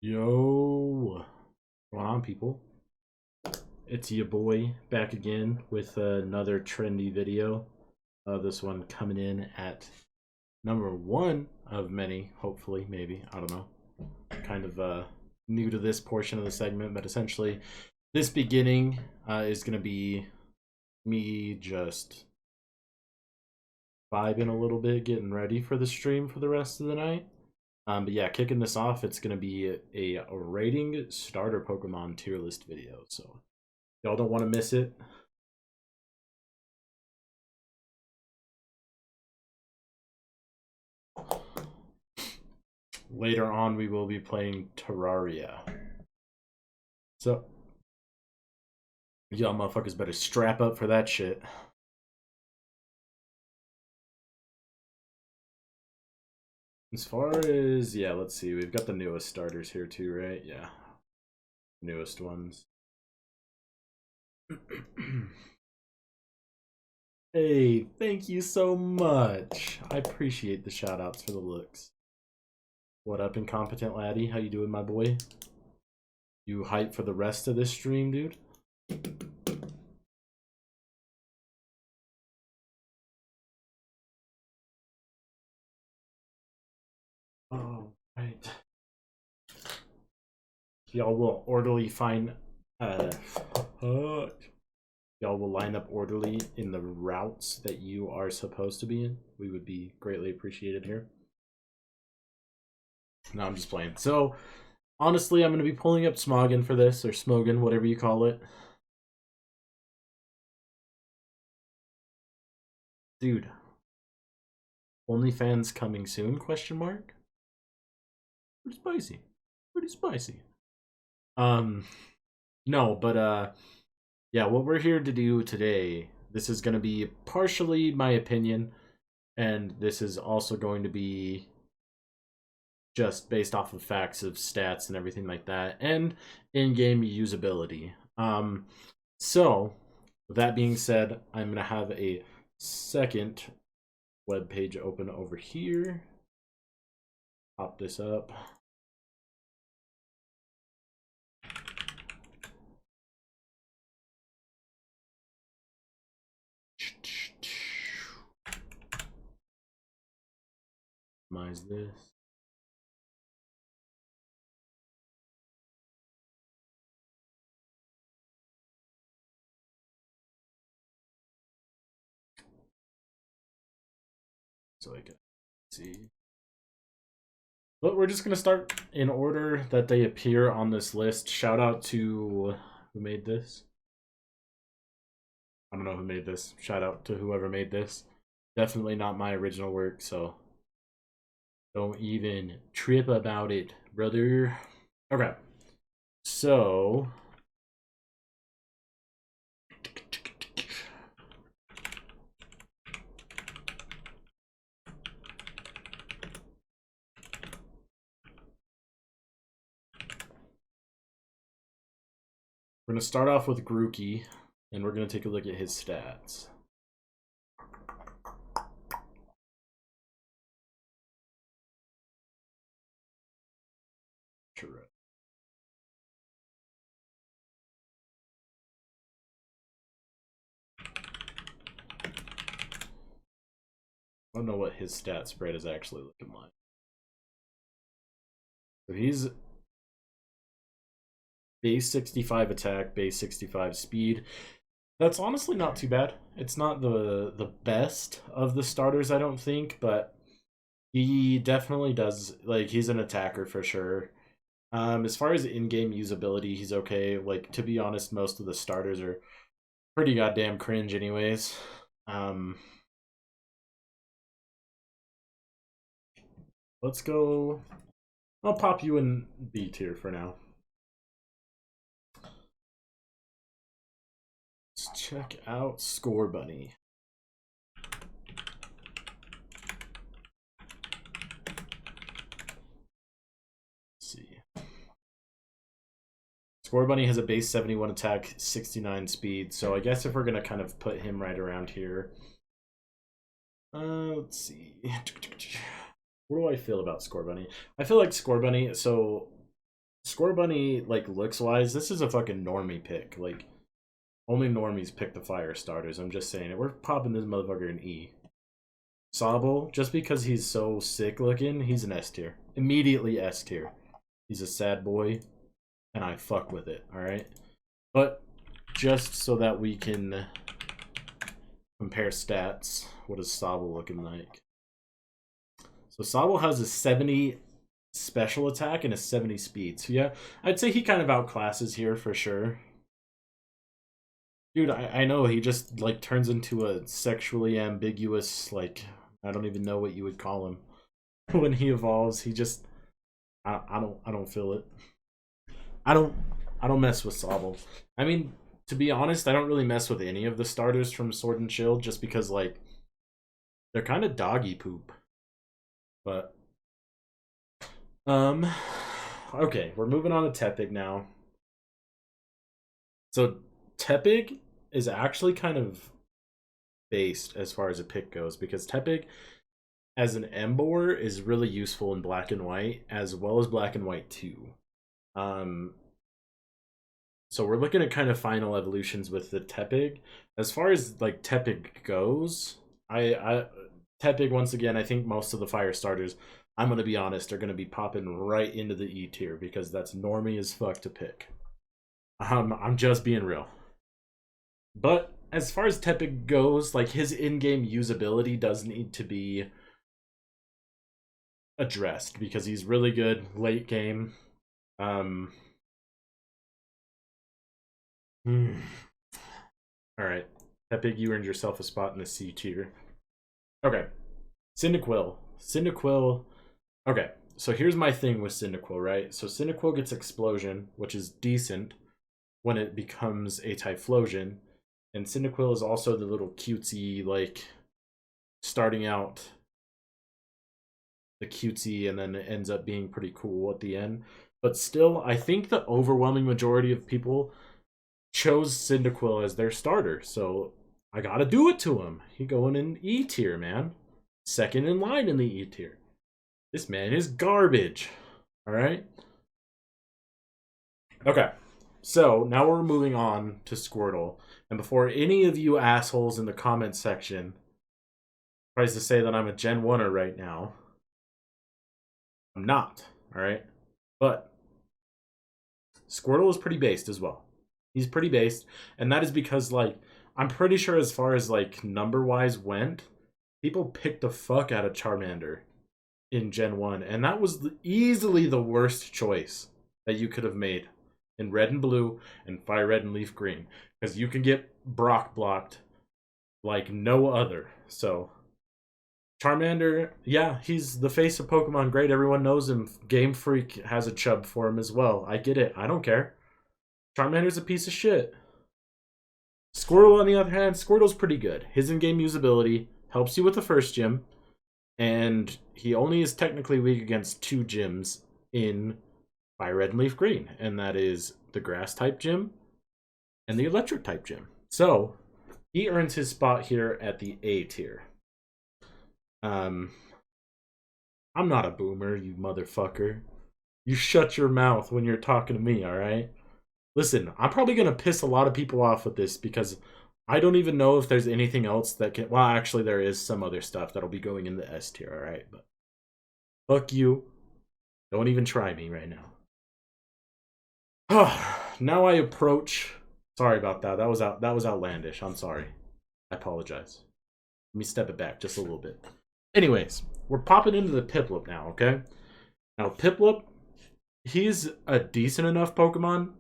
Yo, what's going on, people? It's your boy back again with another trendy video. This one coming in at number one of many, hopefully, maybe. I don't know. Kind of new to this portion of the segment, but essentially, this beginning is going to be me just vibing a little bit, getting ready for the stream for the rest of the night. But yeah, kicking this off, it's going to be a rating starter Pokemon tier list video. So y'all don't want to miss it. Later on, we will be playing Terraria. So y'all motherfuckers better strap up for that shit. As far as, yeah, let's see. We've got the newest starters here too, right? Yeah. Newest ones. Hey, thank you so much. I appreciate the shout outs for the looks. What up, incompetent laddie? How you doing, my boy? You hype for the rest of this stream, dude? Oh, right. Y'all will orderly find y'all will line up orderly in the routes that you are supposed to be in. We would be greatly appreciated here. No, I'm just playing. So, honestly, I'm going to be pulling up Smoggin for this, or Smoggin, whatever you call it. Dude. OnlyFans coming soon, question mark? Pretty spicy. Pretty spicy. No, but, yeah, what we're here to do today, this is going to be partially my opinion, and this is also going to be just based off of facts of stats and everything like that, and in-game usability. So, with that being said, I'm going to have a second web page open over here. Pop this up. Minimize this. So I can see. But we're just going to start in order that they appear on this list. Shout out to who made this. I don't know who made this. Shout out to whoever made this. Definitely not my original work, so don't even trip about it, brother. Okay. So we're going to start off with Grookey, and we're going to take a look at his stats. Correct. I don't know what his stat spread is actually looking like. So he's base 65 attack, base 65 speed. That's honestly not too bad. It's not the best of the starters, I don't think, but he definitely does, like, he's an attacker for sure. As far as in-game usability, he's okay. Like, to be honest, most of the starters are pretty goddamn cringe anyways. Let's go. I'll pop you in B tier for now. Let's check out Score Bunny. Score Bunny has a base 71 attack, 69 speed, so I guess if we're going to kind of put him right around here. Let's see. What do I feel about Score Bunny? I feel like Score Bunny, so Score Bunny, like, looks-wise, this is a fucking normie pick. Like, only normies pick the fire starters. I'm just saying it. We're popping this motherfucker in E. Sobble, just because he's so sick looking, he's an S tier. Immediately S tier. He's a sad boy, and I fuck with it, alright? But, just so that we can compare stats, what is Sobble looking like? So Sobble has a 70 special attack and a 70 speed. So yeah, I'd say he kind of outclasses here for sure. Dude, I know, he just, like, turns into a sexually ambiguous, like, I don't even know what you would call him. When he evolves, he just, I don't feel it. I don't mess with Sobble. I mean, to be honest, I don't really mess with any of the starters from Sword and Shield just because, like, they're kind of doggy poop. But okay, we're moving on to Tepig now. So Tepig is actually kind of based as far as a pick goes because Tepig as an Embor is really useful in black and white as well as black and white 2. So we're looking at kind of final evolutions with the Tepig. As far as like Tepig goes, Tepig, once again, I think most of the fire starters, I'm going to be honest, are going to be popping right into the E tier because that's normie as fuck to pick. I'm just being real. But as far as Tepig goes, like his in-game usability does need to be addressed because he's really good late game. All right, Tepig, you earned yourself a spot in the C tier. Okay, Cyndaquil. Okay, so here's my thing with Cyndaquil, right? So Cyndaquil gets Explosion, which is decent when it becomes a Typhlosion. And Cyndaquil is also the little cutesy, like, starting out the cutesy and then it ends up being pretty cool at the end. But still, I think the overwhelming majority of people chose Cyndaquil as their starter. So I gotta do it to him. He going in E tier, man. Second in line in the E tier. This man is garbage. Alright? Okay. So now we're moving on to Squirtle. And before any of you assholes in the comments section tries to say that I'm a Gen 1er right now, I'm not. Alright? But Squirtle is pretty based as well. He's pretty based. And that is because, like, I'm pretty sure as far as, like, number-wise went, people picked the fuck out of Charmander in Gen 1. And that was easily the worst choice that you could have made in Red and Blue and Fire Red and Leaf Green. Because you can get Brock blocked like no other. So, Charmander, yeah, he's the face of Pokemon. Great, everyone knows him. Game Freak has a chub for him as well. I get it. I don't care. Charmander's a piece of shit. Squirtle, on the other hand, Squirtle's pretty good. His in-game usability helps you with the first gym, and he only is technically weak against 2 gyms in Fire Red and Leaf Green, and that is the Grass-type gym and the Electric-type gym. So, he earns his spot here at the A tier. I'm not a boomer, you motherfucker. You shut your mouth when you're talking to me, alright? Listen, I'm probably going to piss a lot of people off with this because I don't even know if there's anything else that can... Well, actually, there is some other stuff that'll be going in the S tier, alright? But fuck you. Don't even try me right now. Now I approach... Sorry about that. That was outlandish. I'm sorry. I apologize. Let me step it back just a little bit. Anyways, we're popping into the Piplup now, okay? Now, Piplup, he's a decent enough Pokemon.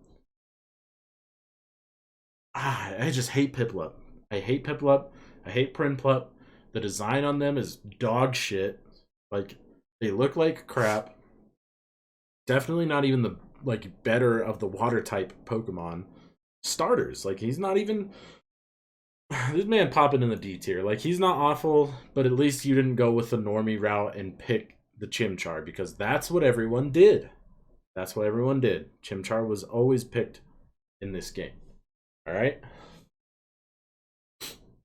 I just hate Piplup. I hate Piplup. I hate Prinplup. The design on them is dog shit. Like, they look like crap. Definitely not even the, like, better of the water type Pokemon starters. Like, he's not even... This man popping in the D tier. Like, he's not awful, but at least you didn't go with the normie route and pick the Chimchar, because that's what everyone did. That's what everyone did. Chimchar was always picked in this game. Alright?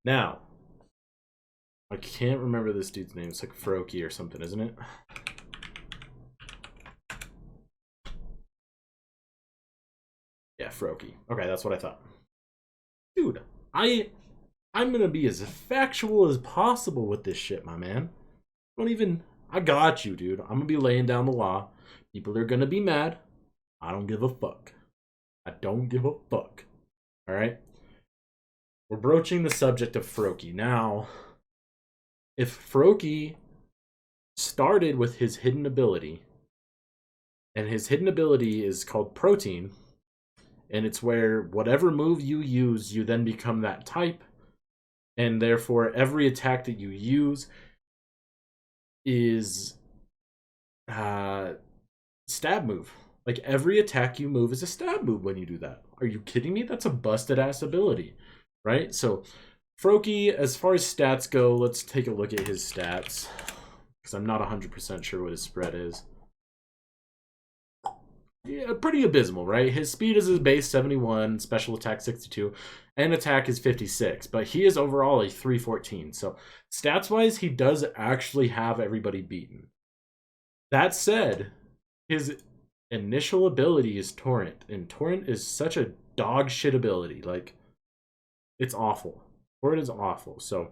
Now, I can't remember this dude's name. It's like Froakie or something, isn't it? Yeah, Froakie. Okay, that's what I thought. Dude, I'm gonna be as factual as possible with this shit, my man. Don't even. I got you, dude. I'm gonna be laying down the law. People are gonna be mad. I don't give a fuck. I don't give a fuck. All right. We're broaching the subject of Froakie now. If Froakie started with his hidden ability, and his hidden ability is called Protein, and it's where whatever move you use, you then become that type, and therefore every attack that you use is stab move. Like every attack you move is a stab move when you do that. Are you kidding me? That's a busted ass ability, right? So Froakie, as far as stats go, let's take a look at his stats, because I'm not 100% sure what his spread is. Yeah, pretty abysmal, right? His speed is his base 71, special attack 62, and attack is 56, but he is overall a 314. So stats-wise, he does actually have everybody beaten. That said, his initial ability is Torrent, and Torrent is such a dog shit ability. Like, it's awful. Torrent is awful. So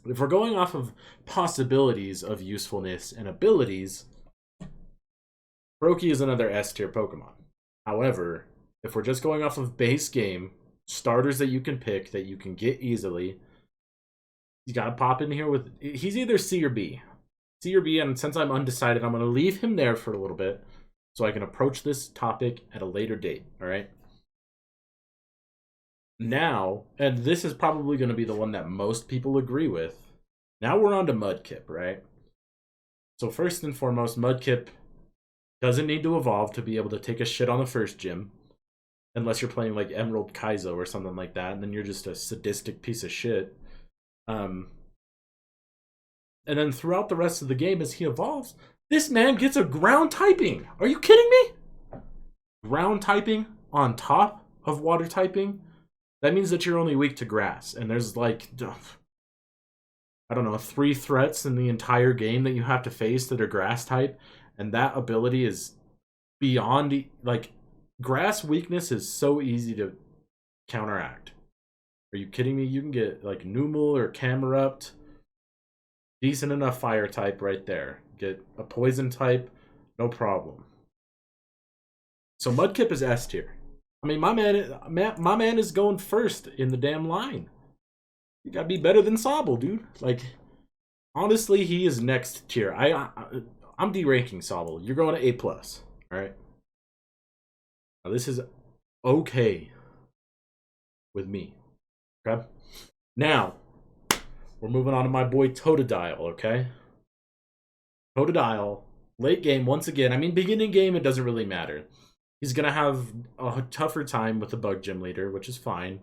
if we're going off of possibilities of usefulness and abilities, Froakie is another S tier Pokemon. However, if we're just going off of base game, starters that you can pick, that you can get easily, you gotta pop in here with... He's either C or B. C or B, and since I'm undecided, I'm gonna leave him there for a little bit so I can approach this topic at a later date, alright? Now, and this is probably going to be the one that most people agree with, now we're on to Mudkip, right? So first and foremost, Mudkip doesn't need to evolve to be able to take a shit on the first gym, unless you're playing like Emerald Kaizo or something like that, and then you're just a sadistic piece of shit. And then throughout the rest of the game, as he evolves, this man gets a ground typing. Are you kidding me? Ground typing on top of water typing? That means that you're only weak to grass, and there's like, I don't know, 3 threats in the entire game that you have to face that are grass type, and that ability is beyond, like, grass weakness is so easy to counteract. Are you kidding me? You can get like Numel or Camerupt, decent enough fire type right there. Get a poison type, no problem. So Mudkip is S tier. I mean, my man is going first in the damn line. You gotta be better than Sobble, dude. Like, honestly, he is next tier. I'm deranking Sobble. You're going to A+. All right. Now, this is okay with me. Okay. Now, we're moving on to my boy Totodile. Okay. Totodile, late game once again. I mean, beginning game, it doesn't really matter. He's going to have a tougher time with the bug gym leader, which is fine.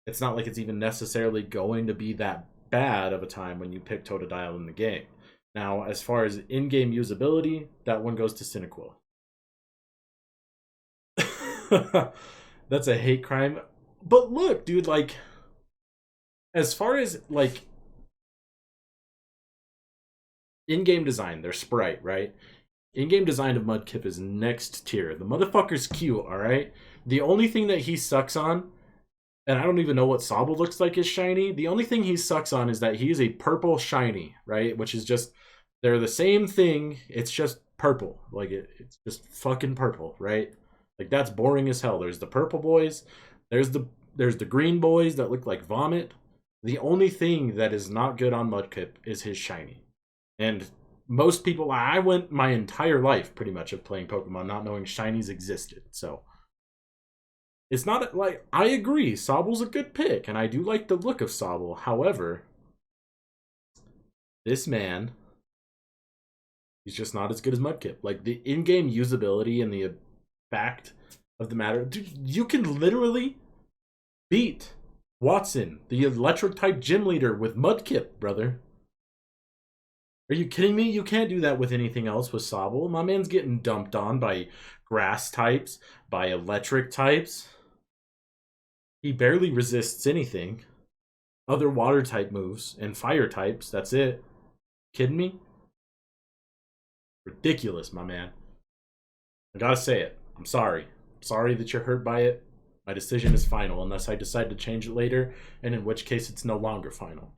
It's not like it's even necessarily going to be that bad of a time when you pick Totodile in the game. Now, as far as in-game usability, that one goes to Cyndaquil. That's a hate crime. But look, dude, like, as far as, like, in-game design, their sprite, right? In-game design of Mudkip is next tier. The motherfucker's cute, alright? The only thing that he sucks on, and I don't even know what Sobble looks like is shiny, the only thing he sucks on is that he's a purple shiny, right? Which is just, they're the same thing, it's just purple. Like, it's just fucking purple, right? Like, that's boring as hell. There's the purple boys, there's the green boys that look like vomit. The only thing that is not good on Mudkip is his shiny. And most people, I went my entire life pretty much of playing Pokemon not knowing shinies existed. So it's not like, I agree, Sobble's a good pick, and I do like the look of Sobble. However, this man, he's just not as good as Mudkip. Like, the in-game usability and the fact of the matter, dude, you can literally beat Watson, the electric type gym leader, with Mudkip, brother. Are you kidding me? You can't do that with anything else with Sobble. My man's getting dumped on by grass types, by electric types. He barely resists anything. Other water type moves and fire types, that's it. Kidding me? Ridiculous, my man. I gotta say it. I'm sorry. sorry that you're hurt by it. My decision is final unless I decide to change it later, and in which case it's no longer final.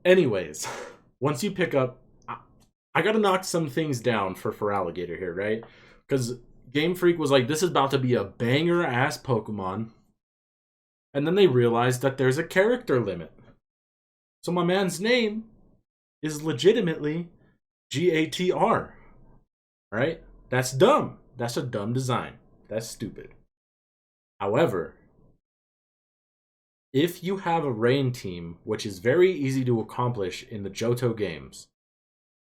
Anyways, once you pick up, I gotta knock some things down for Alligator here, right? Because Game Freak was like, this is about to be a banger ass Pokemon. And then they realized that there's a character limit. So my man's name is legitimately GATR. Right? That's dumb. That's a dumb design. That's stupid. However, if you have a rain team, which is very easy to accomplish in the Johto games,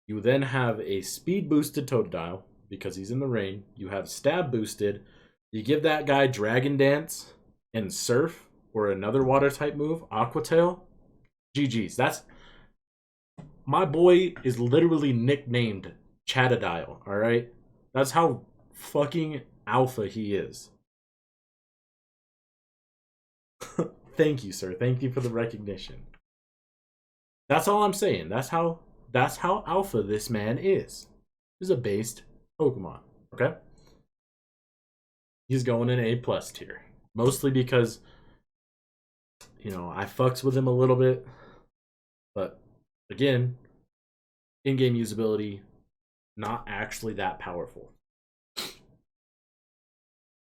you then have a speed boosted Totodile because he's in the rain. You have stab boosted. You give that guy Dragon Dance and Surf or another water type move, Aqua Tail. GG's. That's my boy is literally nicknamed Chattodile, alright? That's how fucking alpha he is. Thank you, sir. Thank you for the recognition. That's all I'm saying. That's how alpha this man is. He's a based Pokemon, okay? He's going in A+ tier. Mostly because, you know, I fucks with him a little bit. But, again, in-game usability, not actually that powerful.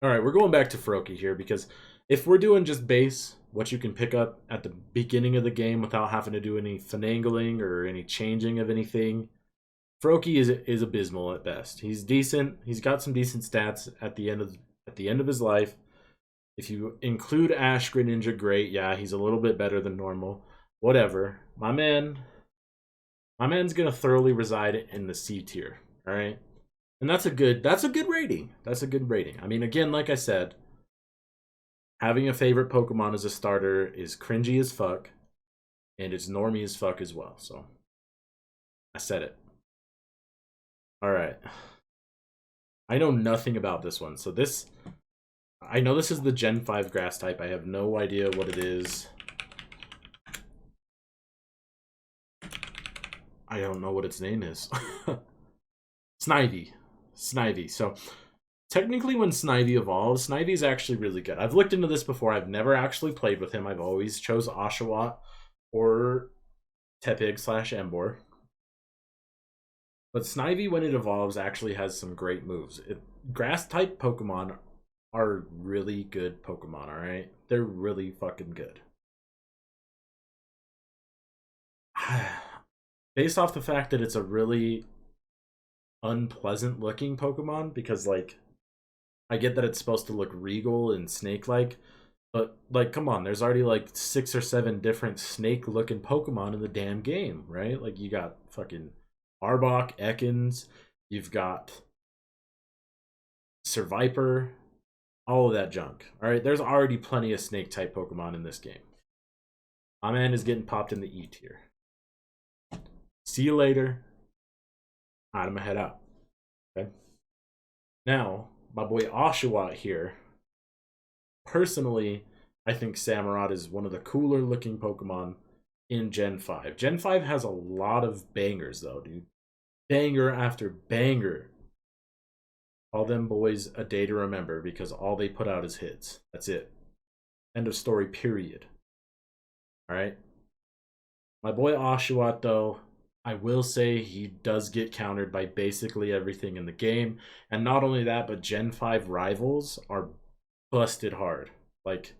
Alright, we're going back to Froakie here because if we're doing just base, what you can pick up at the beginning of the game without having to do any finagling or any changing of anything, Froakie is abysmal at best. He's decent. He's got some decent stats at the end of his life. If you include Ash Greninja, great. Yeah, he's a little bit better than normal. Whatever. My man's gonna thoroughly reside in the C tier. All right, and that's a good rating. That's a good rating. I mean, again, like I said, having a favorite Pokemon as a starter is cringy as fuck, and it's normie as fuck as well. So I said it. All right. I know nothing about this one. So I know this is the Gen 5 grass type. I have no idea what it is. I don't know what its name is. Snivy. So technically when Snivy evolves, Snivy's actually really good. I've looked into this before. I've never actually played with him. I've always chose Oshawott or Tepig/Emboar. But Snivy, when it evolves, actually has some great moves. Grass-type Pokemon are really good Pokemon, alright? They're really fucking good. Based off the fact that it's a really unpleasant-looking Pokemon, because, like, I get that it's supposed to look regal and snake-like, but, like, come on, there's already, like, 6 or 7 different snake-looking Pokemon in the damn game, right? Like, you got fucking Arbok, Ekans, you've got Survivor, all of that junk. Alright, there's already plenty of snake-type Pokemon in this game. My man is getting popped in the E tier. See you later. I'm gonna head out. Okay? Now, my boy Oshawott here. Personally, I think Samurott is one of the cooler looking Pokemon in Gen 5. Gen 5 has a lot of bangers though, dude. Banger after banger. All them boys a day to remember because all they put out is hits. That's it. End of story, period. Alright? My boy Oshawott though, I will say he does get countered by basically everything in the game. And not only that, but Gen 5 rivals are busted hard. Like,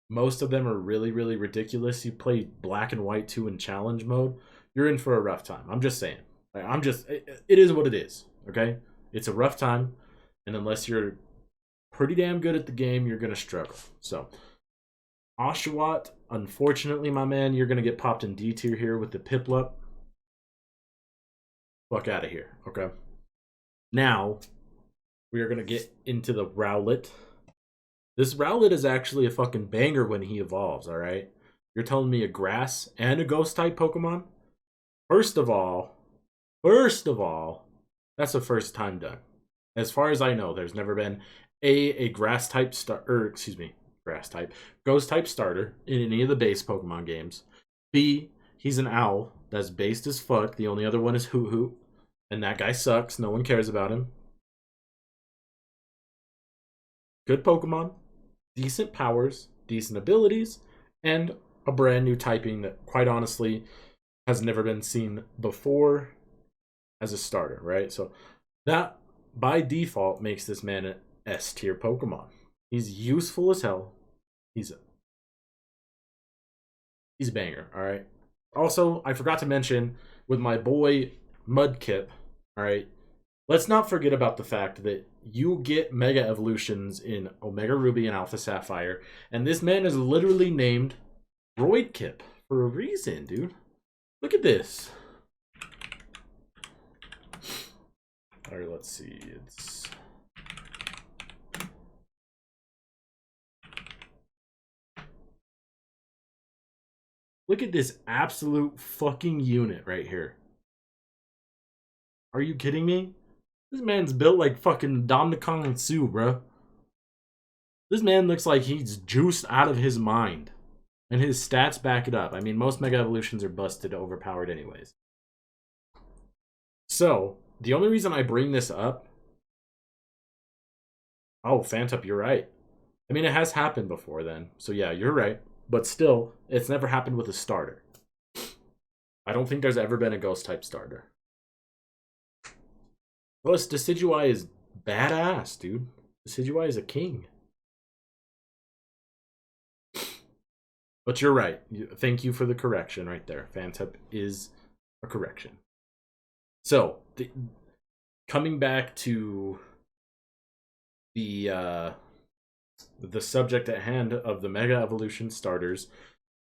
most of them are really, really ridiculous. You play Black and White 2 in challenge mode, you're in for a rough time. I'm just saying. It is what it is, okay? It's a rough time, and unless you're pretty damn good at the game, you're going to struggle. So, Oshawott, unfortunately, my man, you're going to get popped in D tier here with the Piplup. Fuck out of here, okay? Now, we are going to get into the Rowlet. This Rowlet is actually a fucking banger when he evolves, alright? You're telling me a grass and a ghost-type Pokemon? First of all, that's the first time done. As far as I know, there's never been a grass-type ghost-type starter in any of the base Pokemon games. B, he's an owl that's based as fuck. The only other one is Hoot Hoot, and that guy sucks. No one cares about him. good Pokemon, decent powers, decent abilities, and a brand new typing that, quite honestly, has never been seen before as a starter, right? So that, by default, makes this man an S tier Pokemon. He's useful as hell. He's a banger, all right? Also, I forgot to mention, with my boy Mudkip, all right, let's not forget about the fact that you get Mega Evolutions in Omega Ruby and Alpha Sapphire, and this man is literally named Roidkip for a reason, dude. Look at this. All right, let's see. It's... Look at this absolute fucking unit right here. Are you kidding me? This man's built like fucking Dominican and Sue, bro. This man looks like he's juiced out of his mind. And his stats back it up. I mean, most Mega Evolutions are busted overpowered anyways. So, the only reason I bring this up... Oh, Phantup, you're right. I mean, it has happened before then. So yeah, you're right. But still, it's never happened with a starter. I don't think there's ever been a Ghost-type starter. Plus, Decidueye is badass, dude. Decidueye is a king. But you're right. Thank you for the correction right there. Phantup is a correction. So, coming back to the subject at hand of the Mega Evolution starters,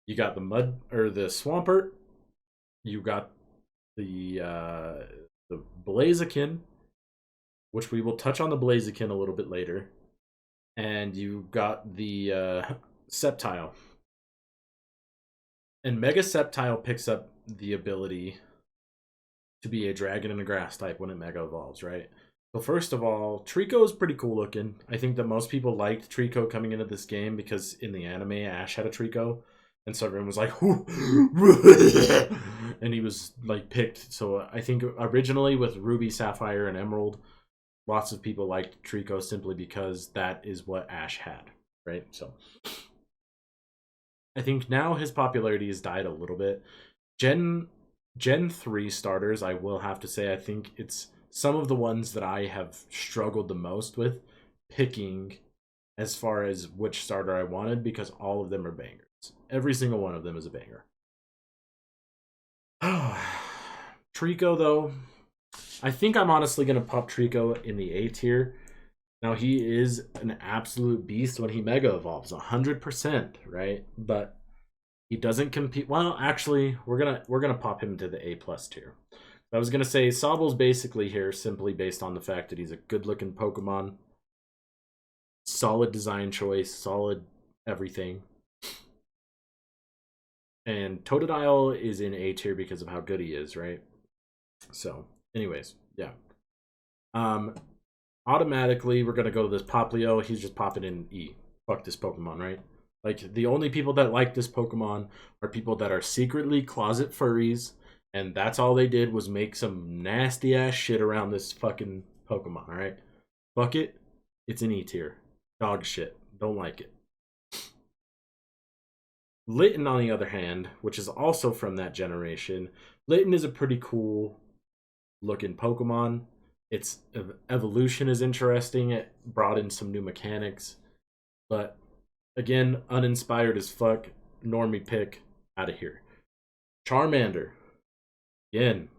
you got the Swampert, you got the Blaziken, which we will touch on the Blaziken a little bit later, and you got the Sceptile. And Mega Sceptile picks up the ability to be a dragon and a grass type when it Mega Evolves, right? So first of all, Trico is pretty cool looking. I think that most people liked Trico coming into this game because in the anime, Ash had a Trico. And so everyone was like, and he was like picked. So I think originally with Ruby, Sapphire, and Emerald, lots of people liked Trico simply because that is what Ash had, right? So I think now his popularity has died a little bit. Gen 3 starters, I will have to say, I think it's some of the ones that I have struggled the most with picking as far as which starter I wanted, because all of them are bangers. Every single one of them is a banger. Trico, though, I think I'm honestly going to pop Trico in the A tier. Now, he is an absolute beast when he Mega Evolves, 100%, right? But he doesn't compete. Well, actually, we're gonna pop him to the A+ tier. I was gonna say Sobble's basically here simply based on the fact that he's a good-looking Pokemon, solid design choice, solid everything. And Totodile is in A tier because of how good he is, right? So, anyways, yeah. Automatically, we're going to go to this Poplio. He's just popping in E. Fuck this Pokemon, right? Like, the only people that like this Pokemon are people that are secretly closet furries, and that's all they did was make some nasty-ass shit around this fucking Pokemon, alright? Fuck it. It's an E tier. Dog shit. Don't like it. Litten, on the other hand, which is also from that generation, Litten is a pretty cool looking Pokemon. Its evolution is interesting. It brought in some new mechanics. But, again, uninspired as fuck. Normie pick. Out of here. Charmander. Again.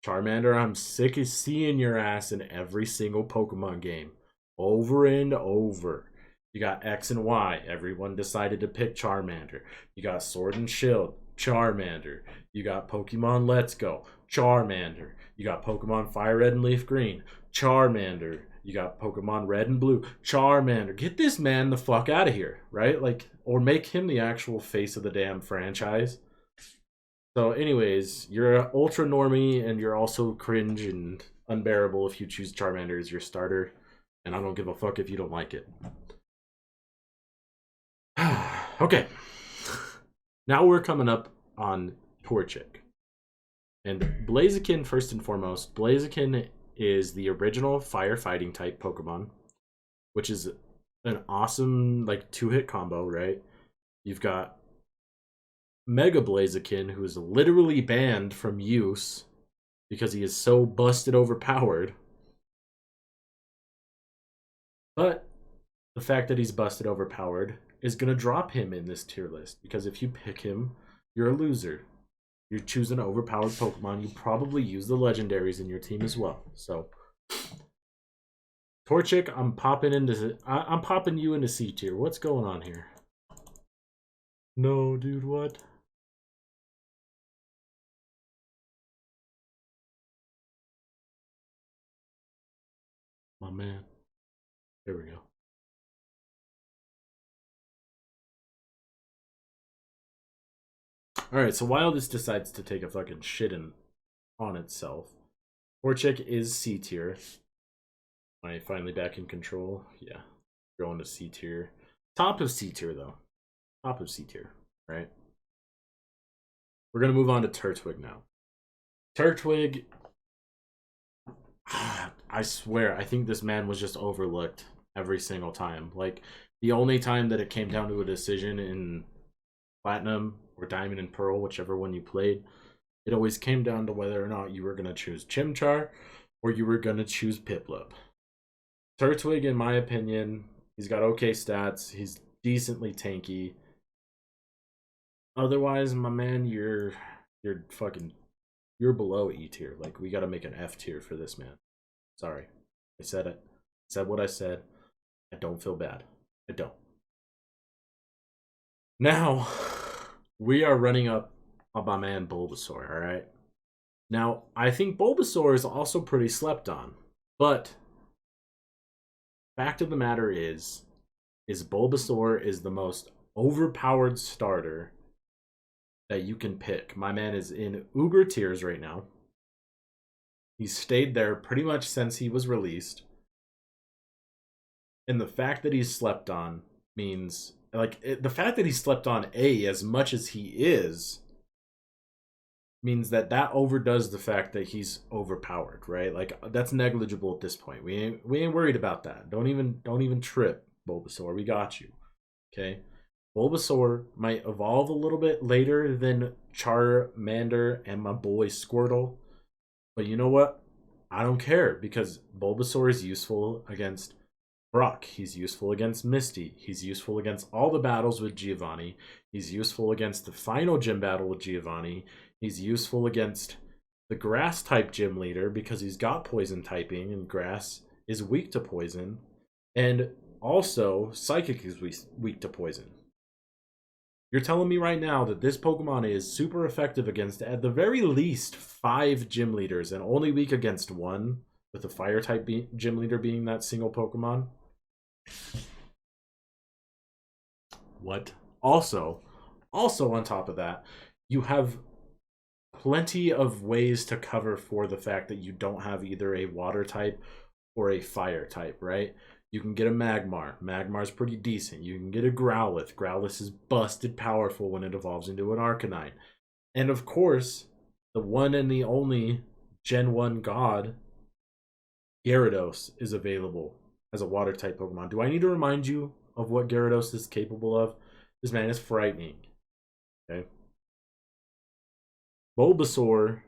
Charmander, I'm sick of seeing your ass in every single Pokemon game. Over and over. You got X and Y. Everyone decided to pick Charmander. You got Sword and Shield. Charmander. You got Pokemon Let's Go. Charmander. You got Pokemon Fire Red and Leaf Green. Charmander. You got Pokemon Red and Blue. Charmander. Get this man the fuck out of here, right? Like, or make him the actual face of the damn franchise. So anyways, you're an ultra normie and you're also cringe and unbearable if you choose Charmander as your starter. And I don't give a fuck if you don't like it. Okay. Now we're coming up on Torchic. And Blaziken, first and foremost, Blaziken is the original firefighting type Pokemon, which is an awesome like 2-hit combo, right? You've got Mega Blaziken, who is literally banned from use because he is so busted overpowered. But the fact that he's busted overpowered is going to drop him in this tier list because if you pick him, you're a loser. You're choosing an overpowered Pokemon. You probably use the legendaries in your team as well. So, Torchic, I'm popping you into C tier. What's going on here? No, dude, what? My man. There we go. Alright, so while this decides to take a fucking shit on itself, Torchic is C tier. Am I finally back in control? Yeah. Going to C tier. Top of C tier, though. Top of C tier, right? We're going to move on to Turtwig now. Turtwig, I swear, I think this man was just overlooked every single time. Like, the only time that it came down to a decision in Platinum or Diamond and Pearl, whichever one you played, it always came down to whether or not you were going to choose Chimchar or you were going to choose Piplup. Turtwig, in my opinion, he's got okay stats. He's decently tanky. Otherwise, my man, you're below E tier. Like, we got to make an F tier for this man. Sorry, I said it. I said what I said. I don't feel bad. I don't. Now, we are running up on my man Bulbasaur. All right. Now, I think Bulbasaur is also pretty slept on, but fact of the matter is Bulbasaur is the most overpowered starter that you can pick. My man is in Uber tiers right now. He's stayed there pretty much since he was released. And the fact that he's slept on means, like, the fact that he's slept on as much as he is means that overdoes the fact that he's overpowered, right? Like, that's negligible at this point. We ain't worried about that. Don't even trip, Bulbasaur. We got you. Okay? Bulbasaur might evolve a little bit later than Charmander and my boy Squirtle. But you know what? I don't care because Bulbasaur is useful against Brock. He's useful against Misty. He's useful against all the battles with Giovanni. He's useful against the final gym battle with Giovanni. He's useful against the grass type gym leader because he's got poison typing and grass is weak to poison. And also, psychic is weak to poison. You're telling me right now that this Pokemon is super effective against, at the very least, 5 gym leaders and only weak against 1, with the fire type gym leader being that single Pokemon? What? Also on top of that, you have plenty of ways to cover for the fact that you don't have either a water type or a fire type, right? You can get a Magmar. Magmar's pretty decent. You can get a Growlithe. Growlithe is busted powerful when it evolves into an Arcanine. And of course, the one and the only Gen 1 God, Gyarados, is available as a water type Pokemon. Do I need to remind you of what Gyarados is capable of? This man is frightening. Okay. Bulbasaur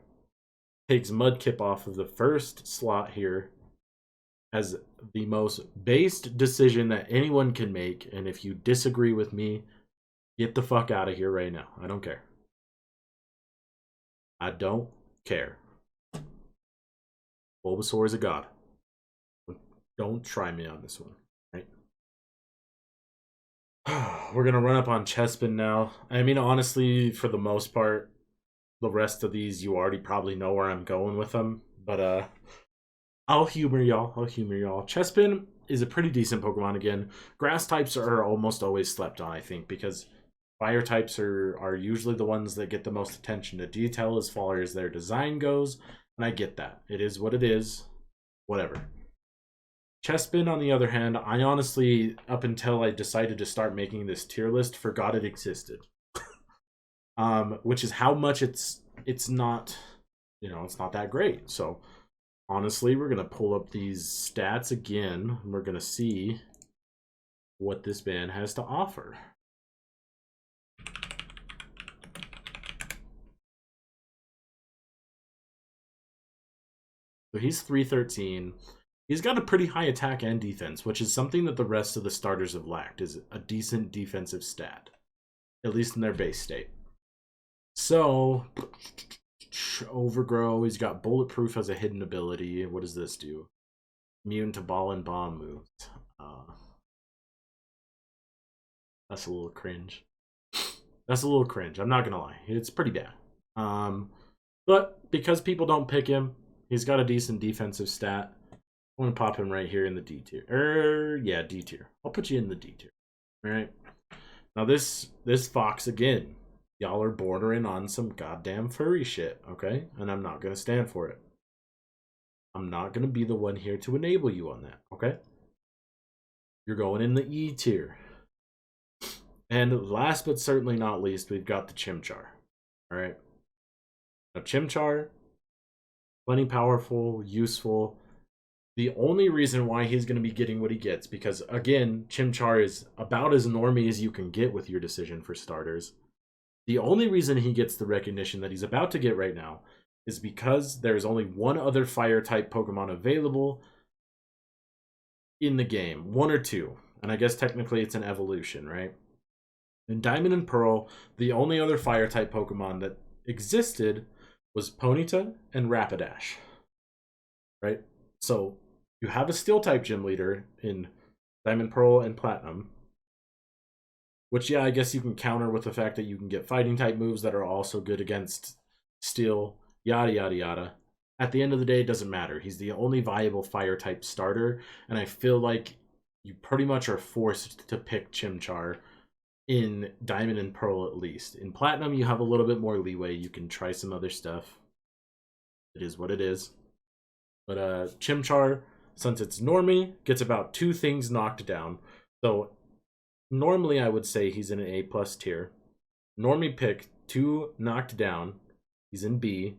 takes Mudkip off of the first slot here as the most based decision that anyone can make. And if you disagree with me, get the fuck out of here right now. I don't care. I don't care. Bulbasaur is a god. Don't try me on this one, right? We're going to run up on Chespin now. I mean, honestly, for the most part, the rest of these, you already probably know where I'm going with them. But, I'll humor y'all. Chespin is a pretty decent Pokemon again. Grass types are almost always slept on, I think, because fire types are usually the ones that get the most attention to detail as far as their design goes. And I get that. It is what it is. Whatever. Chespin, on the other hand, I honestly, up until I decided to start making this tier list, forgot it existed. Which is how much it's not, it's not that great. So, honestly, we're going to pull up these stats again. And we're going to see what this man has to offer. So he's 313. He's got a pretty high attack and defense, which is something that the rest of the starters have lacked, is a decent defensive stat, at least in their base state. So, Overgrow, he's got Bulletproof as a hidden ability. What does this do? Immune to ball and bomb moves. That's a little cringe. That's a little cringe, I'm not gonna lie. It's pretty bad. But because people don't pick him, he's got a decent defensive stat. I'm gonna pop him right here in the D tier. Yeah, D tier. I'll put you in the D tier. All right. Now this Fox again, y'all are bordering on some goddamn furry shit, okay? And I'm not gonna stand for it. I'm not gonna be the one here to enable you on that, okay? You're going in the E tier. And last but certainly not least, we've got the Chimchar. All right. Now Chimchar, plenty powerful, useful. The only reason why he's going to be getting what he gets, because again, Chimchar is about as normie as you can get with your decision for starters. The only reason he gets the recognition that he's about to get right now is because there's only one other fire type Pokemon available in the game. One or two. And I guess technically it's an evolution, right? In Diamond and Pearl, the only other fire type Pokemon that existed was Ponyta and Rapidash. Right? So you have a steel type gym leader in Diamond, Pearl, and Platinum. Which, yeah, I guess you can counter with the fact that you can get fighting type moves that are also good against steel, yada, yada, yada. At the end of the day, it doesn't matter. He's the only viable fire type starter, and I feel like you pretty much are forced to pick Chimchar in Diamond and Pearl at least. In Platinum, you have a little bit more leeway. You can try some other stuff. It is what it is. But Chimchar, since it's normie, gets about 2 things knocked down. So normally I would say he's in an A+ tier. Normie pick, 2 knocked down. He's in B.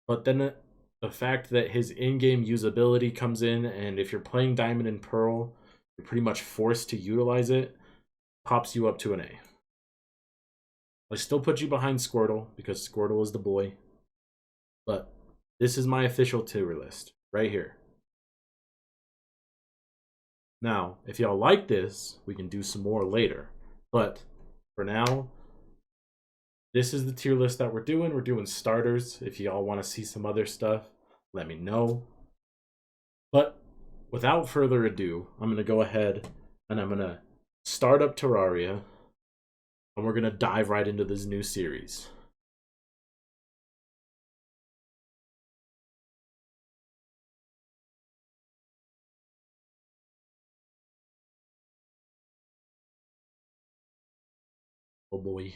But then the fact that his in-game usability comes in, and if you're playing Diamond and Pearl, you're pretty much forced to utilize it, pops you up to an A. I still put you behind Squirtle, because Squirtle is the boy. But this is my official tier list, right here. Now, if y'all like this, we can do some more later. But for now, this is the tier list that we're doing. We're doing starters. If y'all want to see some other stuff, let me know. But without further ado, I'm going to go ahead and I'm going to start up Terraria. And we're going to dive right into this new series. Oh boy.